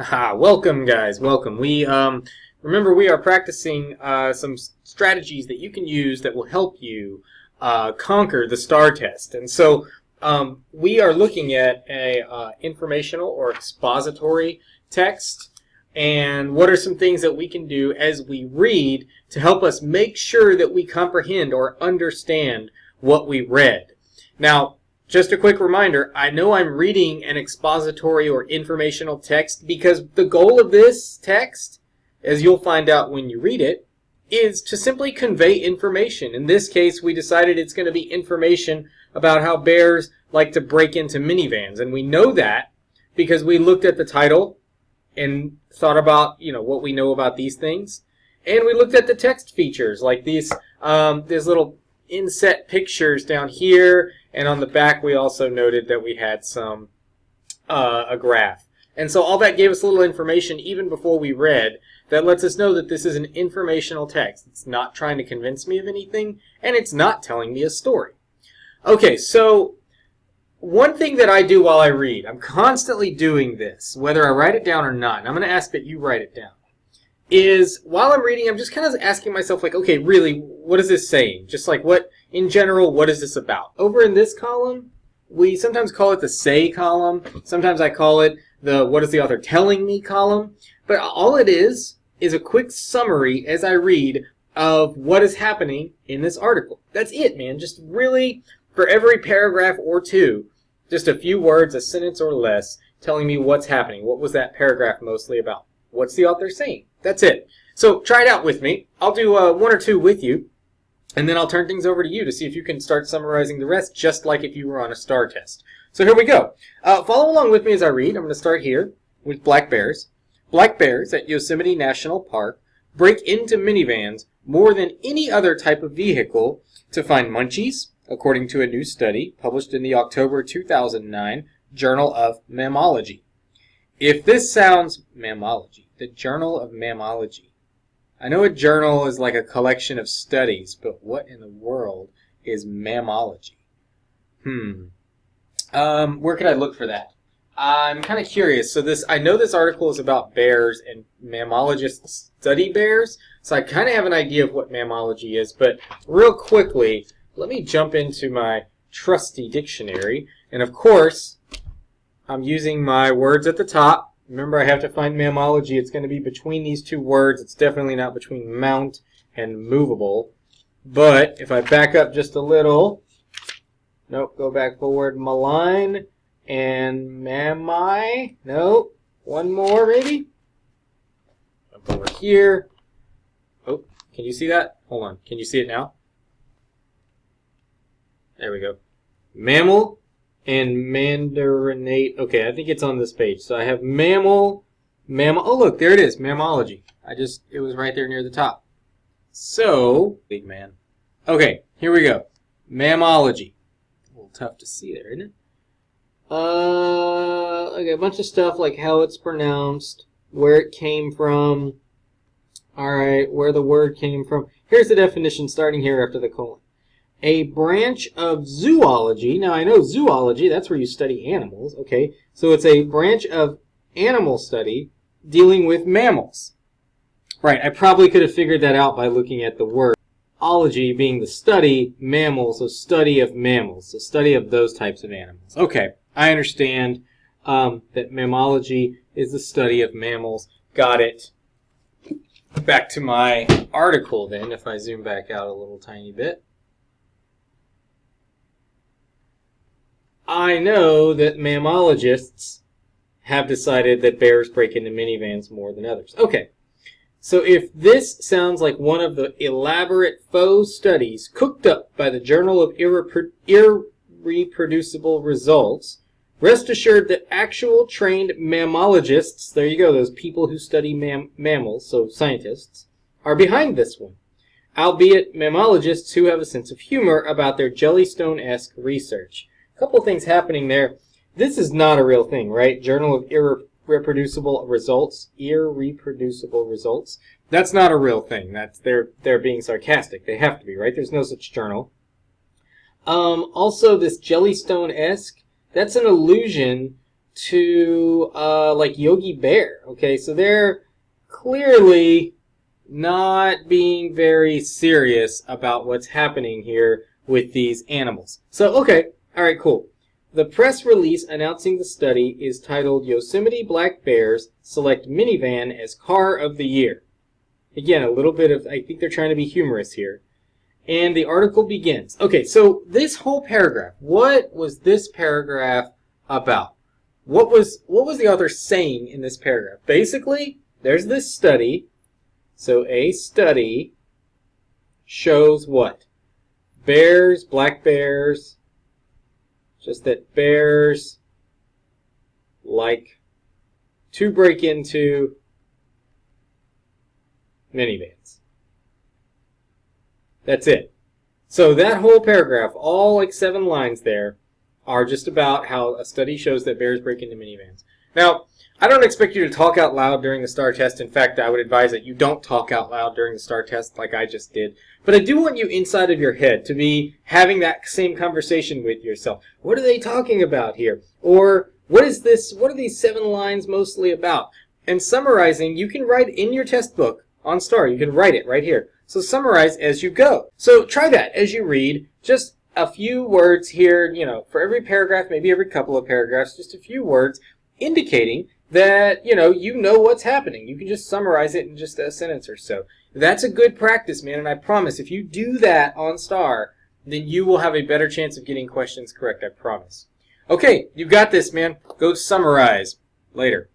Haha, welcome guys, welcome. Remember we are practicing some strategies that you can use that will help you conquer the STAAR test. And so we are looking at a informational or expository text, and what are some things that we can do as we read to help us make sure that we comprehend or understand what we read. Now, just a quick reminder, I know I'm reading an expository or informational text because the goal of this text, as you'll find out when you read it, is to simply convey information. In this case, we decided it's going to be information about how bears like to break into minivans. And we know that because we looked at the title and thought about, what we know about these things. And we looked at the text features, like these little inset pictures down here, and on the back we also noted that we had some a graph. And so all that gave us a little information even before we read that lets us know that this is an informational text. It's not trying to convince me of anything, and it's not telling me a story. Okay, so one thing that I do while I read, I'm constantly doing this, whether I write it down or not, and I'm going to ask that you write it down, is while I'm reading, I'm just kind of asking myself, like, okay, really, what is this saying? Just like, in general, what is this about? Over in this column, we sometimes call it the say column. Sometimes I call it the what is the author telling me column. But all it is a quick summary as I read of what is happening in this article. That's it, man. Just really, for every paragraph or two, just a few words, a sentence or less, telling me what's happening. What was that paragraph mostly about? What's the author saying? That's it. So try it out with me. I'll do one or two with you, and then I'll turn things over to you to see if you can start summarizing the rest, just like if you were on a STAAR test. So here we go. Follow along with me as I read. I'm going to start here with black bears. Black bears at Yosemite National Park break into minivans more than any other type of vehicle to find munchies, according to a new study published in the October 2009 Journal of Mammalogy. If this sounds mammalogy, the Journal of Mammalogy. I know a journal is like a collection of studies, but what in the world is mammalogy? Where could I look for that? I'm kind of curious. So I know this article is about bears and mammalogists study bears, so I kind of have an idea of what mammalogy is, but real quickly, let me jump into my trusty dictionary, and of course, I'm using my words at the top. Remember, I have to find mammalogy. It's going to be between these two words. It's definitely not between mount and movable. But if I back up just a little, nope, go back forward, malign and mammi. Nope, one more maybe. Up over here. Oh, can you see that? Hold on. Can you see it now? There we go. Mammal and mandarinate. Okay, I think it's on this page. So I have mammal. Oh, look, there it is. Mammalogy. It was right there near the top. So, big man. Okay, here we go. Mammalogy. A little tough to see there, isn't it? Okay, a bunch of stuff like how it's pronounced, where it came from. Alright, where the word came from. Here's the definition starting here after the colon. A branch of zoology. Now, I know zoology, that's where you study animals, okay? So it's a branch of animal study dealing with mammals. Right, I probably could have figured that out by looking at the word. Ology being the study, mammals, so study of mammals, so study of those types of animals. Okay, I understand that mammalogy is the study of mammals. Got it. Back to my article then, if I zoom back out a little tiny bit. I know that mammalogists have decided that bears break into minivans more than others. Okay, so if this sounds like one of the elaborate faux studies cooked up by the Journal of Irreproducible Results, rest assured that actual trained mammalogists, there you go, those people who study mammals, so scientists, are behind this one, albeit mammalogists who have a sense of humor about their Jellystone-esque research. Couple things happening there. This is not a real thing, right? Journal of Irreproducible Results. Irreproducible Results. That's not a real thing. They're being sarcastic. They have to be, right? There's no such journal. Also, this Jellystone-esque, that's an allusion to like Yogi Bear. Okay, so they're clearly not being very serious about what's happening here with these animals. So, okay, all right, cool. The press release announcing the study is titled Yosemite Black Bears Select Minivan as Car of the Year. Again, a little bit of, I think they're trying to be humorous here. And the article begins. Okay, so this whole paragraph, what was this paragraph about? What was the author saying in this paragraph? Basically, there's this study. So a study shows what? Bears, black bears, just that bears like to break into minivans. That's it. So that whole paragraph, all like 7 lines there, are just about how a study shows that bears break into minivans. Now, I don't expect you to talk out loud during the STAAR test. In fact, I would advise that you don't talk out loud during the STAAR test like I just did. But I do want you inside of your head to be having that same conversation with yourself. What are they talking about here? Or what is this? What are these 7 lines mostly about? And summarizing, you can write in your test book on STAAR. You can write it right here. So summarize as you go. So try that as you read. Just a few words here, for every paragraph, maybe every couple of paragraphs, just a few words indicating that, you know what's happening. You can just summarize it in just a sentence or so. That's a good practice, man, and I promise if you do that on STAAR, then you will have a better chance of getting questions correct, I promise. Okay, you got this, man. Go summarize. Later.